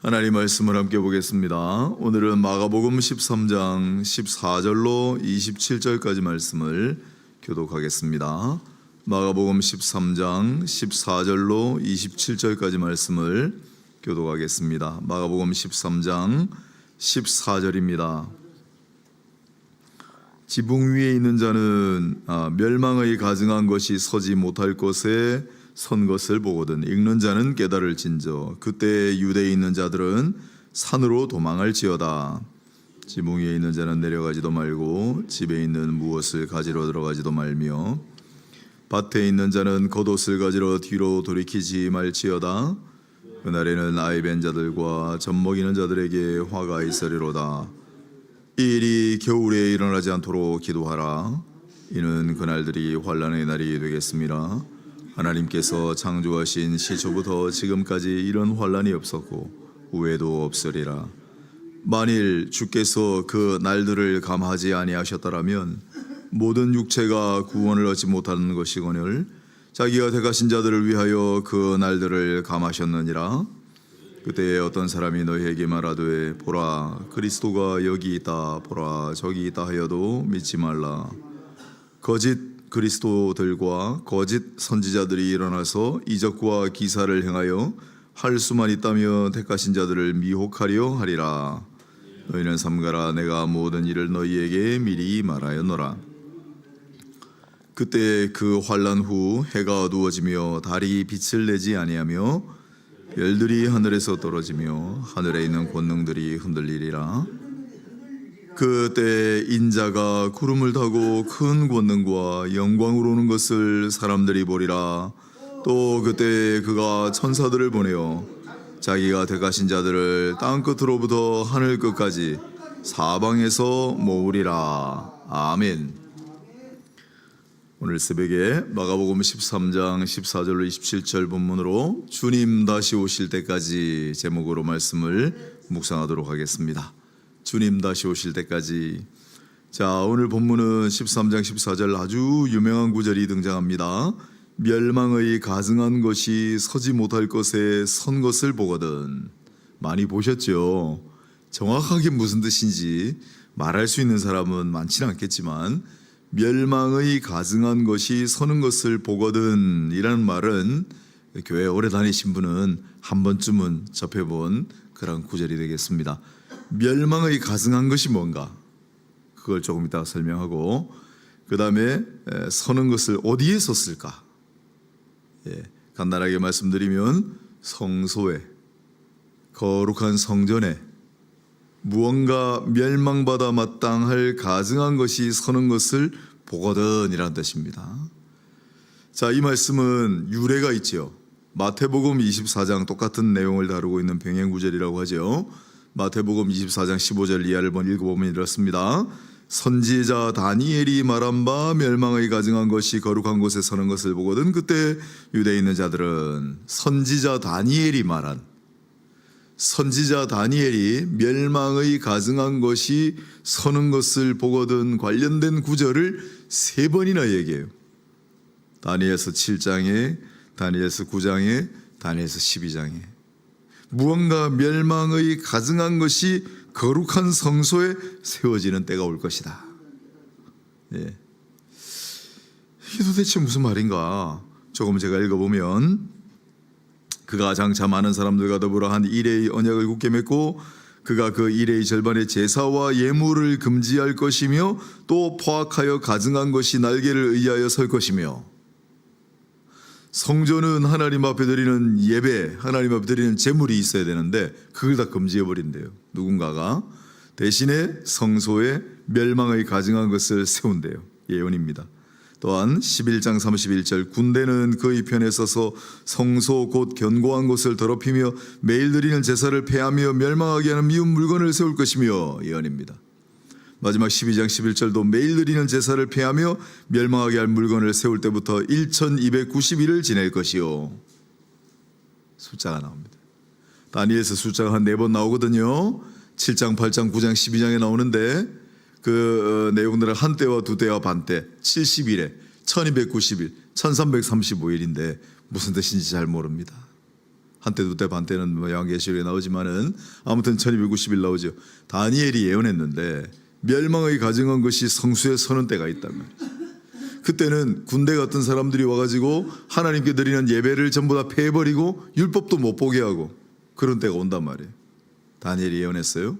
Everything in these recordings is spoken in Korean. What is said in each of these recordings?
하나님 말씀을 함께 보겠습니다. 오늘은 마가복음 13장 14절로 27절까지 말씀을 교독하겠습니다. 마가복음 13장 14절로 27절까지 말씀을 교독하겠습니다. 마가복음 13장 14절입니다. 지붕 위에 있는 자는 멸망의 가증한 것이 서지 못할 곳에 선 것을 보거든 읽는 자는 깨달을진저 그때 유대에 있는 자들은 산으로 도망할지어다. 지붕 위에 있는 자는 내려가지도 말고 집에 있는 무엇을 가지러 들어가지도 말며 밭에 있는 자는 겉옷을 가지러 뒤로 돌이키지 말지어다. 그날에는 아이 뵌 자들과 젖 먹이는 자들에게 화가 있으리로다. 이 일이 겨울에 일어나지 않도록 기도하라. 이는 그날들이 환난의 날이 되겠습니다. 하나님께서 창조하신 시초부터 지금까지 이런 환난이 없었고 후에도 없으리라. 만일 주께서 그 날들을 감하지 아니하셨더라면 모든 육체가 구원을 얻지 못하는 것이거늘 자기가 택하신 자들을 위하여 그 날들을 감하셨느니라. 그때 어떤 사람이 너희에게 말하되 보라 그리스도가 여기 있다 보라 저기 있다 하여도 믿지 말라. 거짓 그리스도들과 거짓 선지자들이 일어나서 이적과 기사를 행하여 할 수만 있다며 택하신 자들을 미혹하려 하리라. 너희는 삼가라. 내가 모든 일을 너희에게 미리 말하였노라. 그때 그 환난 후 해가 어두워지며 달이 빛을 내지 아니하며 별들이 하늘에서 떨어지며 하늘에 있는 권능들이 흔들리리라. 그때 인자가 구름을 타고 큰 권능과 영광으로 오는 것을 사람들이 보리라. 또 그때 그가 천사들을 보내어 자기가 택하신 자들을 땅 끝으로부터 하늘 끝까지 사방에서 모으리라. 아멘. 오늘 새벽에 마가복음 13장 14절로 27절 본문으로 주님 다시 오실 때까지 제목으로 말씀을 묵상하도록 하겠습니다. 주님 다시 오실 때까지. 자, 오늘 본문은 13장 14절 아주 유명한 구절이 등장합니다. 멸망의 가증한 것이 서지 못할 것에 선 것을 보거든. 많이 보셨죠? 정확하게 무슨 뜻인지 말할 수 있는 사람은 많지는 않겠지만 멸망의 가증한 것이 서는 것을 보거든 이라는 말은 교회 오래 다니신 분은 한 번쯤은 접해본 그런 구절이 되겠습니다. 멸망의 가증한 것이 뭔가 그걸 조금 이따가 설명하고 그 다음에 서는 것을 어디에 섰을까? 간단하게 말씀드리면 성소에 거룩한 성전에 무언가 멸망받아 마땅할 가증한 것이 서는 것을 보거든 이라는 뜻입니다. 자, 이 말씀은 유래가 있죠. 마태복음 24장 똑같은 내용을 다루고 있는 병행구절이라고 하죠. 마태복음 24장 15절 이하를 읽어보면 이렇습니다. 선지자 다니엘이 말한 바 멸망의 가증한 것이 거룩한 곳에 서는 것을 보거든 그때 유대에 있는 자들은 선지자 다니엘이 말한 선지자 다니엘이 멸망의 가증한 것이 서는 것을 보거든 관련된 구절을 3번이나 얘기해요. 다니엘서 7장에 다니엘서 9장에 다니엘서 12장에 무언가 멸망의 가증한 것이 거룩한 성소에 세워지는 때가 올 것이다. 이게 도대체 무슨 말인가? 조금 제가 읽어보면 그가 장차 많은 사람들과 더불어 한 일회의 언약을 굳게 맺고 그가 그 일회의 절반의 제사와 예물을 금지할 것이며 또 포악하여 가증한 것이 날개를 의하여 설 것이며 성전은 하나님 앞에 드리는 예배, 하나님 앞에 드리는 제물이 있어야 되는데 그걸 다 금지해버린대요. 누군가가 대신에 성소에 멸망의 가증한 것을 세운대요. 예언입니다. 또한 11장 31절 군대는 그의 편에 서서 성소 곧 견고한 곳을 더럽히며 매일 드리는 제사를 폐하며 멸망하게 하는 미운 물건을 세울 것이며 예언입니다. 마지막 12장 11절도 매일 드리는 제사를 폐하며 멸망하게 할 물건을 세울 때부터 1290일을 지낼 것이요. 숫자가 나옵니다. 다니엘서 숫자가 한 4번 나오거든요. 7장, 8장, 9장, 12장에 나오는데 그 내용들은 한때와 두때와 반때 70일에 1290일 1335일인데 무슨 뜻인지 잘 모릅니다. 한때 두때 반때는 뭐 요한계시록에 나오지만은 아무튼 1290일 나오죠. 다니엘이 예언했는데 멸망의 가증한 것이 성수에 서는 때가 있단 말이에요. 그때는 군대 같은 사람들이 와가지고 하나님께 드리는 예배를 전부 다 패해버리고 율법도 못 보게 하고 그런 때가 온단 말이에요. 다니엘이 예언했어요.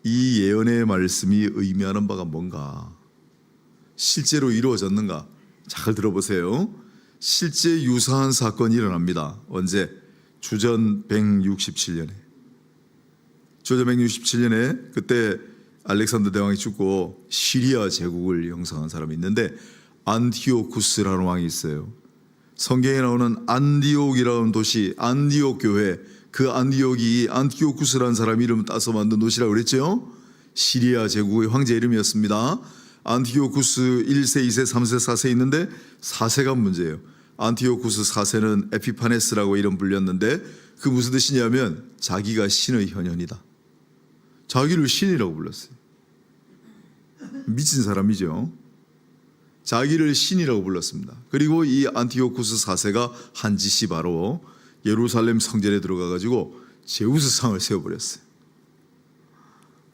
이 예언의 말씀이 의미하는 바가 뭔가, 실제로 이루어졌는가? 잘 들어보세요. 실제 유사한 사건이 일어납니다. 언제? 주전 167년에. 주전 167년에 그때 알렉산더 대왕이 죽고 시리아 제국을 형성한 사람이 있는데 안티오쿠스라는 왕이 있어요. 성경에 나오는 안디옥이라는 도시, 안디옥 교회, 그 안디옥이 안티오쿠스라는 사람 이름을 따서 만든 도시라고 그랬죠. 시리아 제국의 황제 이름이었습니다. 안티오쿠스 1세, 2세, 3세, 4세 있는데 4세가 문제예요. 안티오쿠스 4세는 에피파네스라고 이름 불렸는데 그 무슨 뜻이냐면 자기가 신의 현현이다. 자기를 신이라고 불렀어요. 미친 사람이죠. 자기를 신이라고 불렀습니다. 그리고 이 안티오쿠스 4세가 한 짓이 바로 예루살렘 성전에 들어가가지고 제우스상을 세워버렸어요.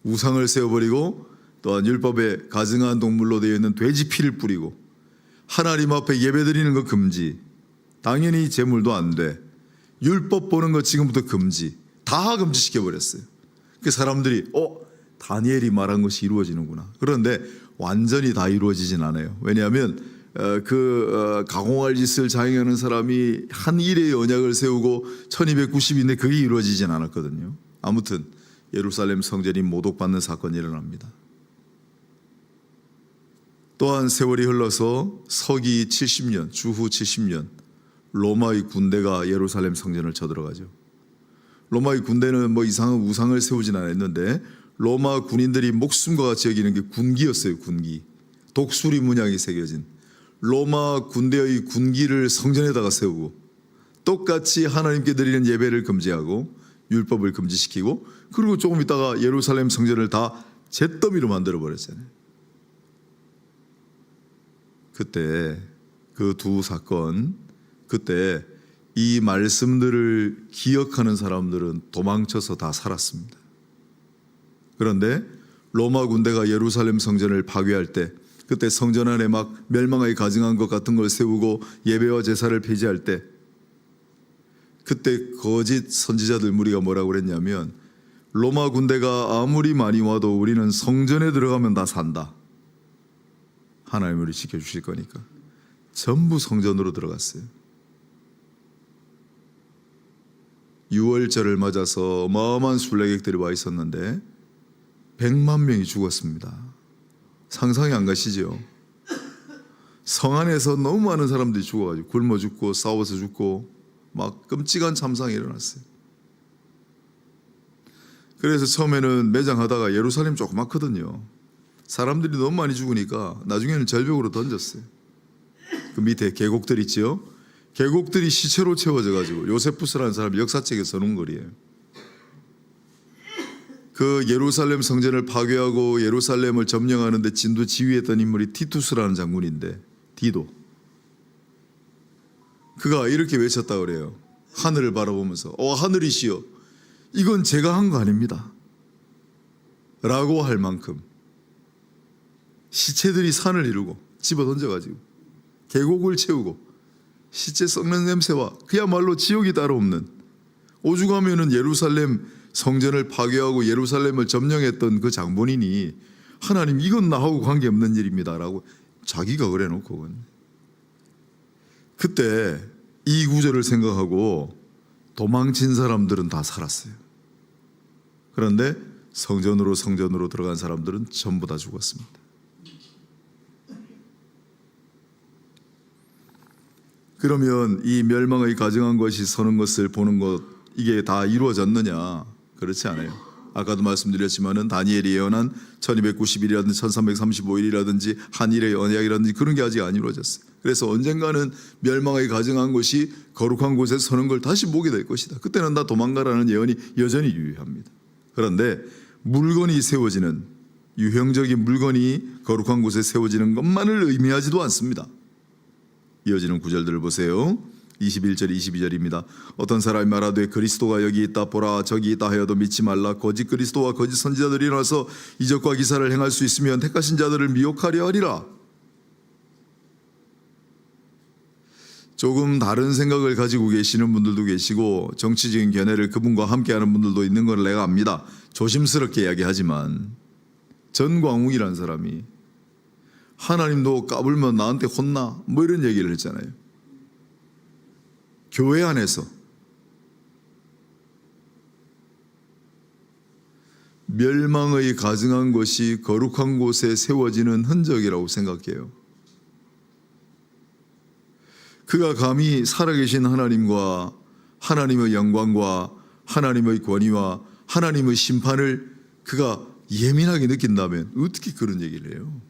우상을 세워버리고 또한 율법에 가증한 동물로 되어 있는 돼지 피를 뿌리고 하나님 앞에 예배드리는 거 금지, 당연히 제물도 안 돼, 율법 보는 거 지금부터 금지, 다 금지시켜버렸어요. 그 사람들이 다니엘이 말한 것이 이루어지는구나. 그런데 완전히 다 이루어지진 않아요. 왜냐하면 가공할 짓을 자행하는 사람이 한 일의 언약을 세우고 1290인데 그게 이루어지진 않았거든요. 아무튼 예루살렘 성전이 모독받는 사건이 일어납니다. 또한 세월이 흘러서 서기 70년, 주후 70년 로마의 군대가 예루살렘 성전을 쳐들어가죠. 로마의 군대는 뭐 이상한 우상을 세우진 않았는데 로마 군인들이 목숨과 같이 여기는 게 군기였어요. 군기. 독수리 문양이 새겨진 로마 군대의 군기를 성전에다가 세우고 똑같이 하나님께 드리는 예배를 금지하고 율법을 금지시키고 그리고 조금 있다가 예루살렘 성전을 다 잿더미로 만들어버렸잖아요. 그때 그 두 사건, 그때 이 말씀들을 기억하는 사람들은 도망쳐서 다 살았습니다. 그런데 로마 군대가 예루살렘 성전을 파괴할 때, 그때 성전 안에 막 멸망하게 가증한 것 같은 걸 세우고 예배와 제사를 폐지할 때, 그때 거짓 선지자들 무리가 뭐라고 그랬냐면 로마 군대가 아무리 많이 와도 우리는 성전에 들어가면 다 산다. 하나님 우리 지켜주실 거니까. 전부 성전으로 들어갔어요. 6월절을 맞아서 어마어마한 순례객들이 와 있었는데 100만 명이 죽었습니다. 상상이 안 가시죠? 성 안에서 너무 많은 사람들이 죽어가지고 굶어 죽고 싸워서 죽고 막 끔찍한 참상이 일어났어요. 그래서 처음에는 매장하다가 예루살렘 조그맣거든요. 사람들이 너무 많이 죽으니까 나중에는 절벽으로 던졌어요. 그 밑에 계곡들 있지요? 계곡들이 시체로 채워져가지고 요세푸스라는 사람이 역사책에 써놓은 글이에요. 그 예루살렘 성전을 파괴하고 예루살렘을 점령하는 데 진도 지휘했던 인물이 티투스라는 장군인데, 디도. 그가 이렇게 외쳤다 그래요. 하늘을 바라보면서 하늘이시여, 이건 제가 한 거 아닙니다 라고 할 만큼 시체들이 산을 이루고 집어 던져가지고 계곡을 채우고 시체 썩는 냄새와 그야말로 지옥이 따로 없는, 오죽하면은 예루살렘 성전을 파괴하고 예루살렘을 점령했던 그 장본인이 하나님 이건 나하고 관계없는 일입니다 라고 자기가 그래놓고, 그때 이 구절을 생각하고 도망친 사람들은 다 살았어요. 그런데 성전으로 들어간 사람들은 전부 다 죽었습니다. 그러면 이 멸망의 가증한 것이 서는 것을 보는 것, 이게 다 이루어졌느냐? 그렇지 않아요. 아까도 말씀드렸지만은 다니엘이 예언한 1290일이라든지 1335일이라든지 한일의 언약이라든지 그런 게 아직 안 이루어졌어요. 그래서 언젠가는 멸망의 가증한 것이 거룩한 곳에 서는 걸 다시 보게 될 것이다. 그때는 다 도망가라는 예언이 여전히 유효합니다. 그런데 물건이 세워지는, 유형적인 물건이 거룩한 곳에 세워지는 것만을 의미하지도 않습니다. 이어지는 구절들을 보세요. 21절 22절입니다. 어떤 사람이 말하되 그리스도가 여기 있다 보라 저기 있다 하여도 믿지 말라. 거짓 그리스도와 거짓 선지자들이 일어나서 이적과 기사를 행할 수 있으면 택하신 자들을 미혹하려 하리라. 조금 다른 생각을 가지고 계시는 분들도 계시고 정치적인 견해를 그분과 함께하는 분들도 있는 걸 내가 압니다. 조심스럽게 이야기하지만 전광욱이라는 사람이 하나님도 까불면 나한테 혼나 뭐 이런 얘기를 했잖아요. 교회 안에서 멸망의 가증한 것이 거룩한 곳에 세워지는 흔적이라고 생각해요. 그가 감히 살아계신 하나님과 하나님의 영광과 하나님의 권위와 하나님의 심판을 그가 예민하게 느낀다면 어떻게 그런 얘기를 해요?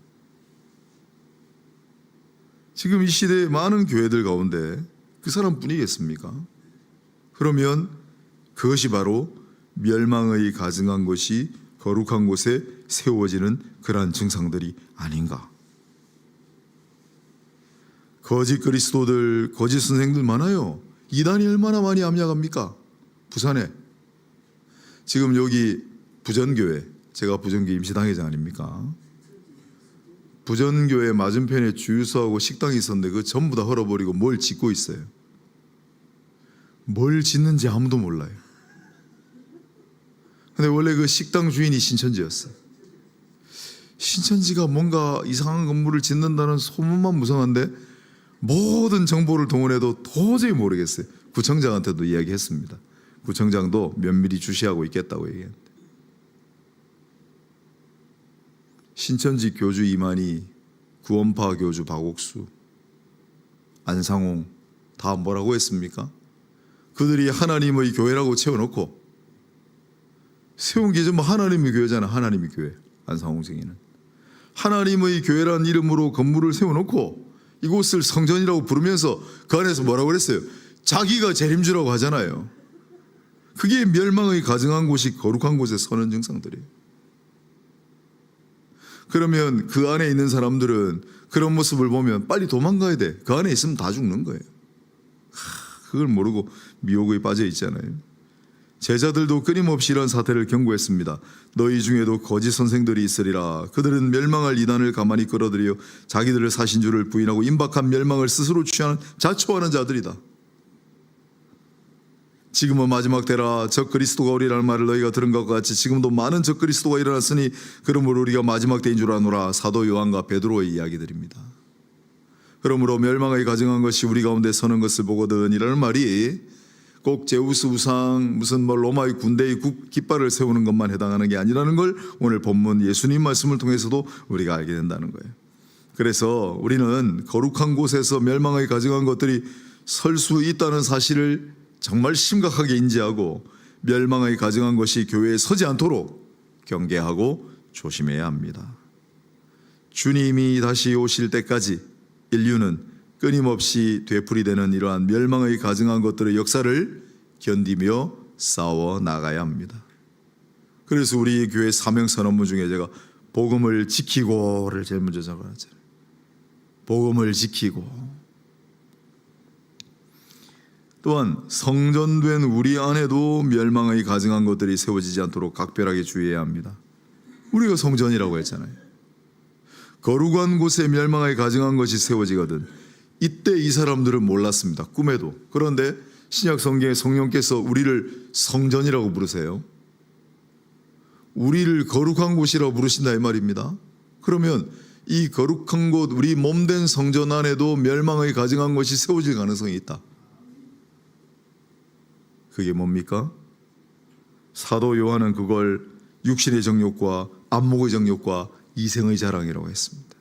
지금 이 시대의 많은 교회들 가운데 그 사람뿐이겠습니까? 그러면 그것이 바로 멸망의 가증한 것이 거룩한 곳에 세워지는 그러한 증상들이 아닌가? 거짓 그리스도들, 거짓 선생들 많아요. 이단이 얼마나 많이 압력합니까? 부산에. 지금 여기 부전교회, 제가 부전교회 임시당회장 아닙니까? 부전교회 맞은편에 주유소하고 식당이 있었는데 그거 전부 다 헐어버리고 뭘 짓고 있어요. 뭘 짓는지 아무도 몰라요. 근데 원래 그 식당 주인이 신천지였어요. 신천지가 뭔가 이상한 건물을 짓는다는 소문만 무성한데 모든 정보를 동원해도 도저히 모르겠어요. 구청장한테도 이야기했습니다. 구청장도 면밀히 주시하고 있겠다고 얘기했는데 신천지 교주 이만희, 구원파 교주 박옥수, 안상홍 다 뭐라고 했습니까? 그들이 하나님의 교회라고 채워놓고 세운 게 뭐 하나님의 교회잖아. 하나님의 교회. 안상홍 증인은 하나님의 교회라는 이름으로 건물을 세워놓고 이곳을 성전이라고 부르면서 그 안에서 뭐라고 그랬어요? 자기가 재림주라고 하잖아요. 그게 멸망의 가증한 곳이 거룩한 곳에 서는 증상들이에요. 그러면 그 안에 있는 사람들은 그런 모습을 보면 빨리 도망가야 돼. 그 안에 있으면 다 죽는 거예요. 그걸 모르고 미혹에 빠져 있잖아요. 제자들도 끊임없이 이런 사태를 경고했습니다. 너희 중에도 거짓 선생들이 있으리라. 그들은 멸망할 이단을 가만히 끌어들여 자기들을 사신 줄을 부인하고 임박한 멸망을 스스로 취하는 자초하는 자들이다. 지금은 마지막 때라. 적 그리스도가 오리라는 말을 너희가 들은 것과 같이 지금도 많은 적 그리스도가 일어났으니 그러므로 우리가 마지막 때인 줄 아노라. 사도 요한과 베드로의 이야기들입니다. 그러므로 멸망의 가증한 것이 우리 가운데 서는 것을 보거든 이라는 말이 꼭 제우스 우상 무슨 뭐 로마의 군대의 깃발을 세우는 것만 해당하는 게 아니라는 걸 오늘 본문 예수님 말씀을 통해서도 우리가 알게 된다는 거예요. 그래서 우리는 거룩한 곳에서 멸망의 가증한 것들이 설 수 있다는 사실을 정말 심각하게 인지하고 멸망의 가증한 것이 교회에 서지 않도록 경계하고 조심해야 합니다. 주님이 다시 오실 때까지 인류는 끊임없이 되풀이되는 이러한 멸망의 가증한 것들의 역사를 견디며 싸워 나가야 합니다. 그래서 우리 교회 사명선 업무 중에 제가 복음을 지키고를 제일 먼저 적어놨잖아요. 복음을 지키고. 또한 성전된 우리 안에도 멸망의 가증한 것들이 세워지지 않도록 각별하게 주의해야 합니다. 우리가 성전이라고 했잖아요. 거룩한 곳에 멸망의 가증한 것이 세워지거든. 이때 이 사람들은 몰랐습니다. 꿈에도. 그런데 신약 성경에 성령께서 우리를 성전이라고 부르세요. 우리를 거룩한 곳이라고 부르신다 이 말입니다. 그러면 이 거룩한 곳, 우리 몸된 성전 안에도 멸망의 가증한 것이 세워질 가능성이 있다. 그게 뭡니까? 사도 요한은 그걸 육신의 정욕과 안목의 정욕과 이생의 자랑이라고 했습니다.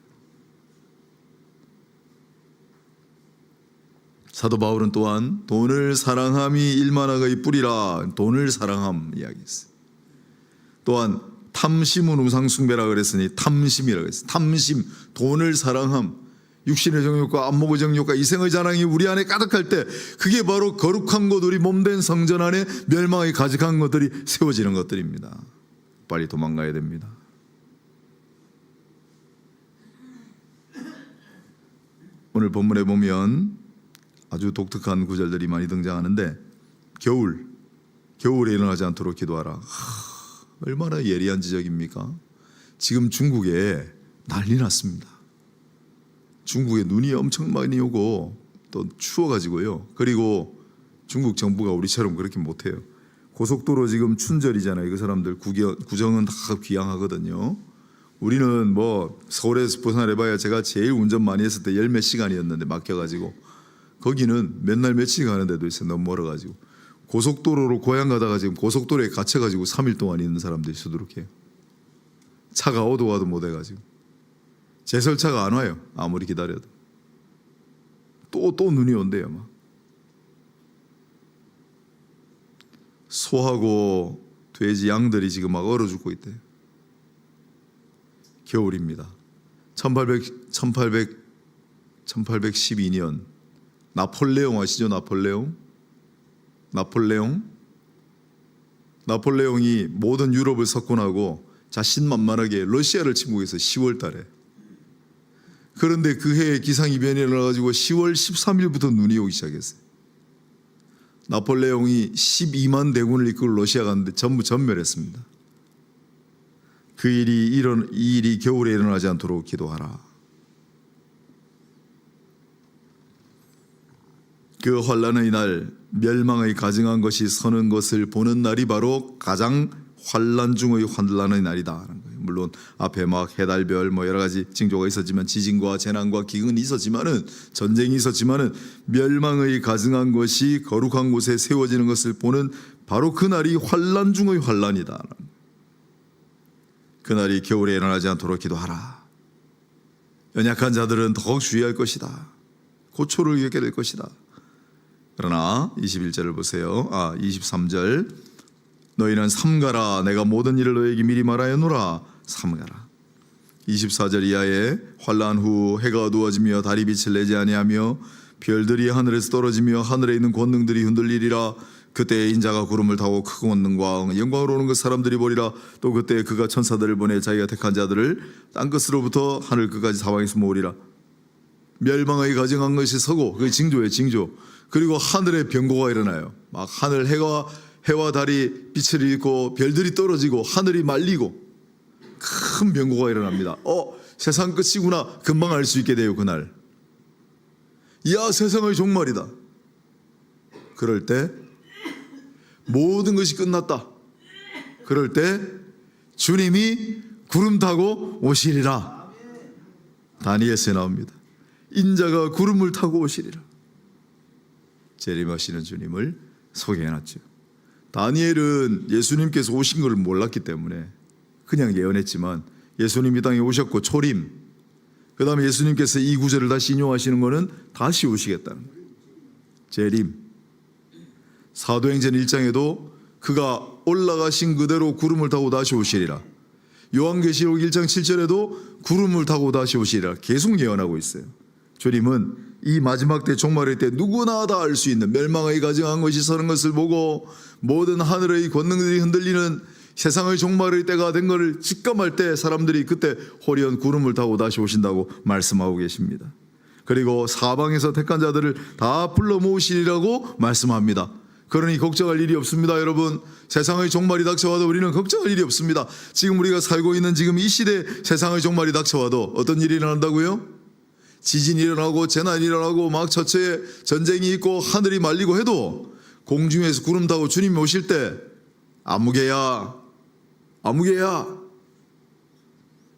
사도 바울은 또한 돈을 사랑함이 일만악의 뿌리라. 돈을 사랑함 이야기했어요. 또한 탐심은 우상숭배라 그랬으니 탐심이라고 했어요. 탐심, 돈을 사랑함, 육신의 정욕과 안목의 정욕과 이생의 자랑이 우리 안에 가득할 때 그게 바로 거룩한 것, 우리 몸된 성전 안에 멸망의 가증한 것들이 세워지는 것들입니다. 빨리 도망가야 됩니다. 오늘 본문에 보면 아주 독특한 구절들이 많이 등장하는데 겨울에 일어나지 않도록 기도하라. 얼마나 예리한 지적입니까? 지금 중국에 난리 났습니다. 중국에 눈이 엄청 많이 오고 또 추워가지고요. 그리고 중국 정부가 우리처럼 그렇게 못해요. 고속도로 지금 춘절이잖아요. 그 사람들 구정은 다 귀향하거든요. 우리는 뭐 서울에서 부산 해봐야 제가 제일 운전 많이 했을 때 열 몇 시간이었는데 막혀가지고 거기는 맨날 며칠 가는 데도 있어요. 너무 멀어가지고 고속도로로 고향 가다가 지금 고속도로에 갇혀가지고 3일 동안 있는 사람들이 수두룩해요. 차가 오도 가도 못 해가지고 제설차가 안 와요. 아무리 기다려도 또 눈이 온대요. 막 소하고 돼지 양들이 지금 막 얼어 죽고 있대요. 겨울입니다. 1812년 나폴레옹 아시죠? 나폴레옹이 모든 유럽을 석권하고 자신만만하게 러시아를 침공해서 10월 달에. 그런데 그 해에 기상이변이 일어나가지고 10월 13일부터 눈이 오기 시작했어요. 나폴레옹이 12만 대군을 이끌고 러시아 갔는데 전부 전멸했습니다. 이 일이 겨울에 일어나지 않도록 기도하라. 그 환난의 날, 멸망의 가증한 것이 서는 것을 보는 날이 바로 가장 환난 중의 환난의 날이다 하는 거예요. 물론 앞에 막 해달별 뭐 여러 가지 징조가 있었지만 지진과 재난과 기근이 있었지만은 전쟁이 있었지만은 멸망의 가증한 것이 거룩한 곳에 세워지는 것을 보는 바로 그 날이 환난 중의 환난이다. 그 날이 겨울에 일어나지 않도록 기도하라. 연약한 자들은 더욱 주의할 것이다. 고초를 겪게 될 것이다. 그러나 21절을 보세요. 23절 너희는 삼가라. 내가 모든 일을 너희에게 미리 말하였노라. 삼가라. 24절 이하에 환난 후 해가 어두워지며 달이 빛을 내지 아니하며 별들이 하늘에서 떨어지며 하늘에 있는 권능들이 흔들리리라. 그때 인자가 구름을 타고 큰 권능과 영광으로 오는 것 사람들이 보리라. 또 그때 그가 천사들을 보내 자기가 택한 자들을 땅끝으로부터 하늘 끝까지 사방에서 모으리라. 멸망의 가증한 것이 서고 그게 징조예요. 징조. 그리고 하늘에 변고가 일어나요. 막 하늘 해와 달이 빛을 잃고 별들이 떨어지고 하늘이 말리고 큰 변고가 일어납니다. 세상 끝이구나. 금방 알 수 있게 돼요. 그날. 이야 세상의 종말이다. 그럴 때 모든 것이 끝났다. 그럴 때 주님이 구름 타고 오시리라. 다니엘서에 나옵니다. 인자가 구름을 타고 오시리라. 재림하시는 주님을 소개해놨죠. 다니엘은 예수님께서 오신 것을 몰랐기 때문에 그냥 예언했지만 예수님이 땅에 오셨고 초림, 그 다음에 예수님께서 이 구절을 다시 인용하시는 것은 다시 오시겠다는 거예요. 재림. 사도행전 1장에도 그가 올라가신 그대로 구름을 타고 다시 오시리라. 요한계시록 1장 7절에도 구름을 타고 다시 오시리라. 계속 예언하고 있어요. 주님은 이 마지막 때 종말의 때 누구나 다 알 수 있는 멸망의 가증한 것이 서는 것을 보고 모든 하늘의 권능들이 흔들리는 세상의 종말의 때가 된 것을 직감할 때 사람들이 그때 호리연 구름을 타고 다시 오신다고 말씀하고 계십니다. 그리고 사방에서 택한 자들을 다 불러 모으시리라고 말씀합니다. 그러니 걱정할 일이 없습니다. 여러분, 세상의 종말이 닥쳐와도 우리는 걱정할 일이 없습니다. 지금 우리가 살고 있는 지금 이 시대 세상의 종말이 닥쳐와도 어떤 일이 일어난다고요? 지진이 일어나고 재난이 일어나고 막 처처에 전쟁이 있고 하늘이 말리고 해도 공중에서 구름 타고 주님이 오실 때 아무개야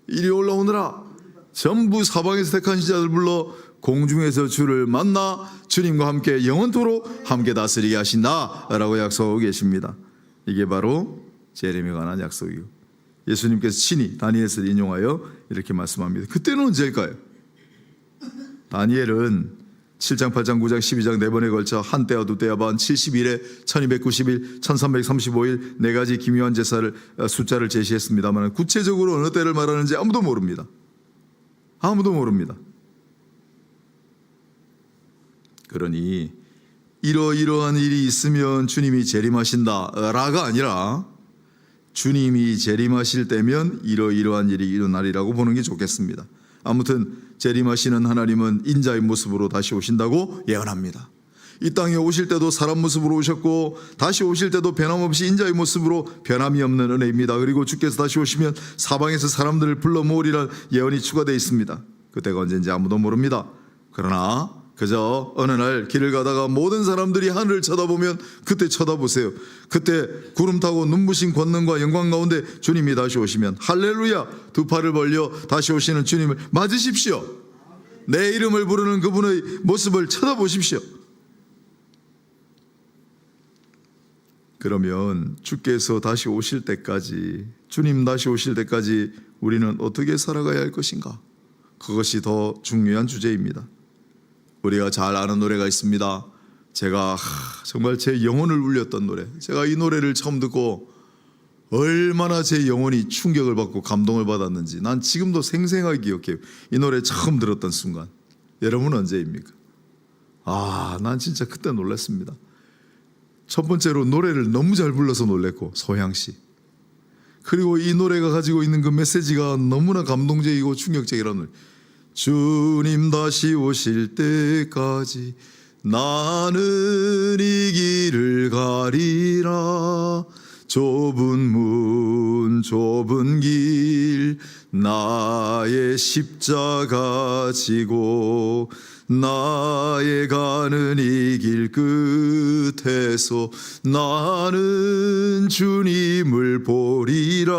이리 올라오느라 전부 사방에서 택한 자들 불러 공중에서 주를 만나 주님과 함께 영원토록 함께 다스리게 하신다라고 약속하고 계십니다. 이게 바로 재림에 관한 약속이고 예수님께서 친히 다니엘서를 인용하여 이렇게 말씀합니다. 그때는 언제일까요? 다니엘은 7장, 8장, 9장, 12장 4번에 걸쳐 한 때와 두 때와 반 70일에 1290일, 1335일 4가지 기묘한 숫자를 제시했습니다만 구체적으로 어느 때를 말하는지 아무도 모릅니다. 그러니 이러이러한 일이 있으면 주님이 재림하신다라가 아니라 주님이 재림하실 때면 이러이러한 일이 일어나리라고 보는 게 좋겠습니다. 아무튼 재림하시는 하나님은 인자의 모습으로 다시 오신다고 예언합니다. 이 땅에 오실 때도 사람 모습으로 오셨고 다시 오실 때도 변함없이 인자의 모습으로 변함이 없는 은혜입니다. 그리고 주께서 다시 오시면 사방에서 사람들을 불러 모으리라는 예언이 추가되어 있습니다. 그때가 언제인지 아무도 모릅니다. 그러나 그저 어느 날 길을 가다가 모든 사람들이 하늘을 쳐다보면 그때 쳐다보세요. 그때 구름 타고 눈부신 권능과 영광 가운데 주님이 다시 오시면 할렐루야, 두 팔을 벌려 다시 오시는 주님을 맞으십시오. 내 이름을 부르는 그분의 모습을 쳐다보십시오. 그러면 주께서 다시 오실 때까지, 주님 다시 오실 때까지 우리는 어떻게 살아가야 할 것인가? 그것이 더 중요한 주제입니다. 우리가 잘 아는 노래가 있습니다. 제가 정말 제 영혼을 울렸던 노래, 제가 이 노래를 처음 듣고 얼마나 제 영혼이 충격을 받고 감동을 받았는지 난 지금도 생생하게 기억해요. 이 노래 처음 들었던 순간. 여러분은 언제입니까? 난 진짜 그때 놀랐습니다. 첫 번째로 노래를 너무 잘 불러서 놀랬고, 소향씨. 그리고 이 노래가 가지고 있는 그 메시지가 너무나 감동적이고 충격적이라는 노래. 주님 다시 오실 때까지 나는 이 길을 가리라. 좁은 문 좁은 길 나의 십자가 지고 나의 가는 이 길 끝에서 나는 주님을 보리라.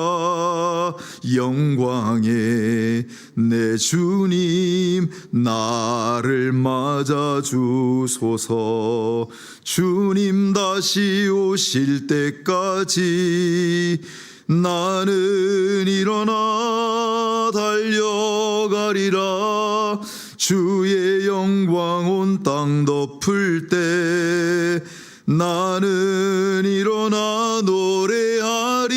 영광의 내 주님 나를 맞아 주소서. 주님 다시 오실 때까지 나는 일어나 달려가리라. 주의 영광 온 땅 덮을 때 나는 일어나 노래하리.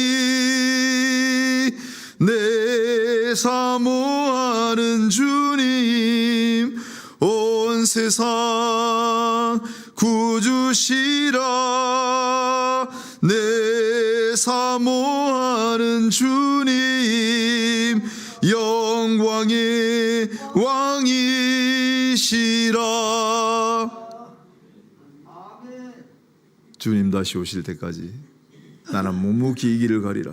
내 사모하는 주님 온 세상 구주시라. 내 사모하는 주님 영광의 왕이시라. 주님 다시 오실 때까지 나는 묵묵히 이 길을 가리라.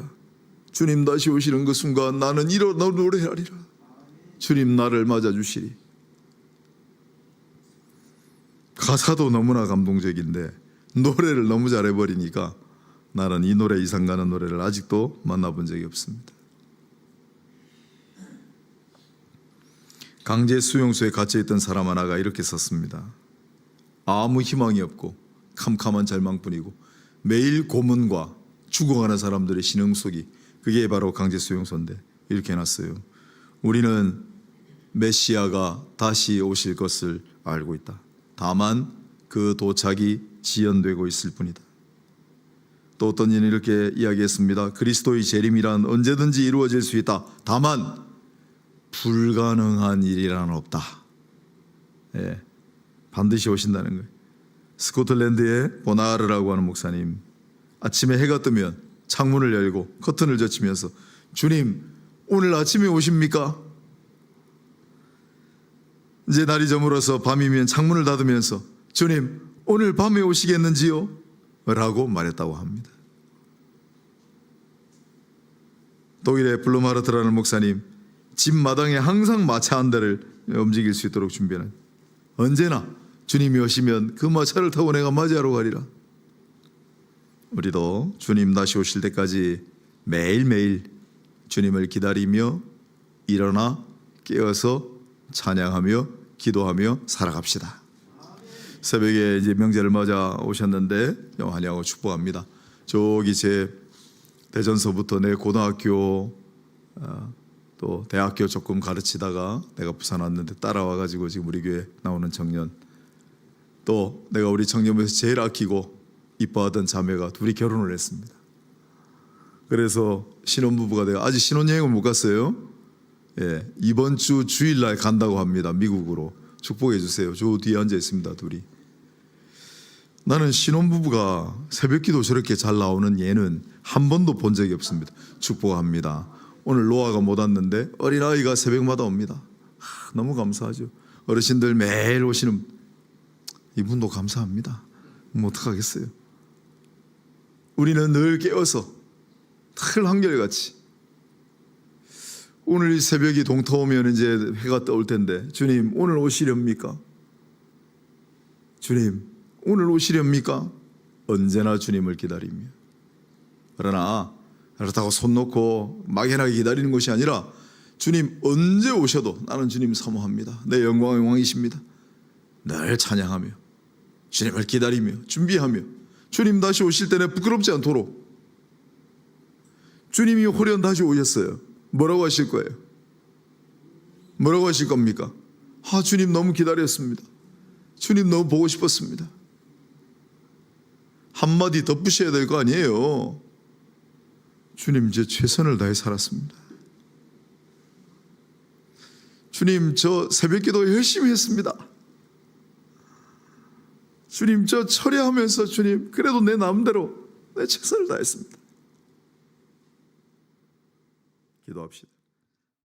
주님 다시 오시는 그 순간 나는 일어나 노래하리라. 주님 나를 맞아주시리. 가사도 너무나 감동적인데 노래를 너무 잘해버리니까 나는 이 노래 이상 가는 노래를 아직도 만나본 적이 없습니다. 강제 수용소에 갇혀있던 사람 하나가 이렇게 썼습니다. 아무 희망이 없고 캄캄한 절망뿐이고 매일 고문과 죽어가는 사람들의 신흥속이, 그게 바로 강제 수용소인데 이렇게 해놨어요. 우리는 메시아가 다시 오실 것을 알고 있다. 다만 그 도착이 지연되고 있을 뿐이다. 또 어떤 이는 이렇게 이야기했습니다. 그리스도의 재림이란 언제든지 이루어질 수 있다. 다만 불가능한 일이란 없다. 반드시 오신다는 거예요. 스코틀랜드의 보나르라고 하는 목사님, 아침에 해가 뜨면 창문을 열고 커튼을 젖히면서 주님 오늘 아침에 오십니까? 이제 날이 저물어서 밤이면 창문을 닫으면서 주님 오늘 밤에 오시겠는지요? 라고 말했다고 합니다. 독일의 블루마르트라는 목사님, 집 마당에 항상 마차 한 대를 움직일 수 있도록 준비하는, 언제나 주님이 오시면 그 마차를 타고 내가 맞이하러 가리라. 우리도 주님 다시 오실 때까지 매일매일 주님을 기다리며 일어나 깨어서 찬양하며 기도하며 살아갑시다. 새벽에 이제 명제를 맞아 오셨는데 환영하고 축복합니다. 저기 제 대전서부터 내 고등학교 또 대학교 조금 가르치다가 내가 부산 왔는데 따라와가지고 지금 우리 교회 나오는 청년, 또 내가 우리 청년부에서 제일 아끼고 이뻐하던 자매가 둘이 결혼을 했습니다. 그래서 신혼부부가 돼요. 아직 신혼여행을 못 갔어요. 이번 주 주일날 간다고 합니다. 미국으로. 축복해 주세요. 저 뒤에 앉아 있습니다. 둘이. 나는 신혼부부가 새벽기도 저렇게 잘 나오는 예는 한 번도 본 적이 없습니다. 축복합니다. 오늘 노아가 못 왔는데 어린아이가 새벽마다 옵니다. 너무 감사하죠. 어르신들 매일 오시는, 이분도 감사합니다. 뭐 어떡하겠어요. 우리는 늘 깨어서 늘 한결같이 오늘 이 새벽이 동터오면 이제 해가 떠올 텐데 주님 오늘 오시렵니까? 주님 오늘 오시렵니까? 언제나 주님을 기다리며 그러나 그렇다고 손 놓고 막연하게 기다리는 것이 아니라 주님 언제 오셔도 나는 주님 사모합니다. 내 영광의 왕이십니다. 늘 찬양하며 주님을 기다리며 준비하며 주님 다시 오실 때는 부끄럽지 않도록 주님이 호련 다시 오셨어요. 뭐라고 하실 거예요? 뭐라고 하실 겁니까? 주님 너무 기다렸습니다. 주님 너무 보고 싶었습니다. 한마디 덧붙여야 될 거 아니에요. 주님 제 최선을 다해 살았습니다. 주님 저 새벽기도 열심히 했습니다. 주님 저 철야하면서 주님 그래도 내 마음대로 내 최선을 다했습니다. 기도합시다.